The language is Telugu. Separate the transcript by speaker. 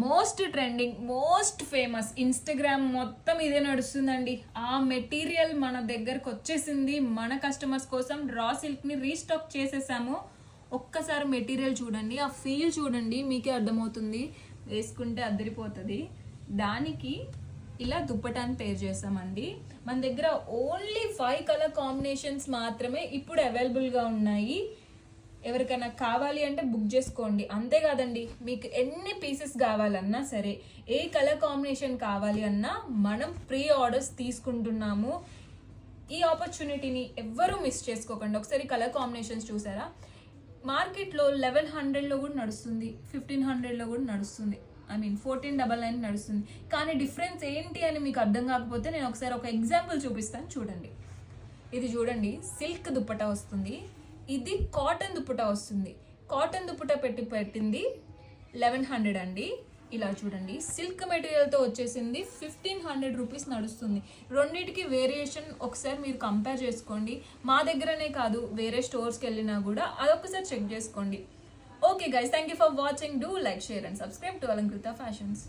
Speaker 1: Most trending, most famous, Instagram మొత్తం ఇదే నడుస్తుందండి. ఆ మెటీరియల్ మన దగ్గరకు వచ్చేసింది. మన కస్టమర్స్ కోసం రా సిల్క్ని రీస్టాక్ చేసేసాము. ఒక్కసారి మెటీరియల్ చూడండి, ఆ ఫీల్ చూడండి, మీకే అర్థమవుతుంది. వేసుకుంటే అద్దరిపోతుంది. దానికి ఇలా దుప్పటాన్ని పేర్ చేసామండి. మన దగ్గర ఓన్లీ 5 కలర్ కాంబినేషన్స్ మాత్రమే ఇప్పుడు అవైలబుల్గా ఉన్నాయి. ఎవరికైనా కావాలి అంటే బుక్ చేసుకోండి. అంతేకాదండి, మీకు ఎన్ని పీసెస్ కావాలన్నా సరే, ఏ కలర్ కాంబినేషన్ కావాలి అన్నా మనం ప్రీ ఆర్డర్స్ తీసుకుంటున్నాము. ఈ ఆపర్చునిటీని ఎవ్వరూ మిస్ చేసుకోకండి. ఒకసారి కలర్ కాంబినేషన్స్ చూసారా? మార్కెట్లో 1100లో కూడా నడుస్తుంది, 1500లో కూడా నడుస్తుంది, 1499 నడుస్తుంది. కానీ డిఫరెన్స్ ఏంటి అని మీకు అర్థం కాకపోతే నేను ఒకసారి ఒక ఎగ్జాంపుల్ చూపిస్తాను, చూడండి. ఇది చూడండి, సిల్క్ దుప్పటా వస్తుంది, ఇది కాటన్ దుప్పటా వస్తుంది. కాటన్ దుప్పటా పెట్టింది 1100 అండి. ఇలా చూడండి, సిల్క్ మెటీరియల్తో వచ్చేసింది 1500 రూపీస్ నడుస్తుంది. రెండింటికి వేరియేషన్ ఒకసారి మీరు కంపేర్ చేసుకోండి. మా దగ్గరనే కాదు, వేరే స్టోర్స్కి వెళ్ళినా కూడా అదొకసారి చెక్ చేసుకోండి. Okay guys, thank you for watching. Do like, share and subscribe to Alankrita fashions.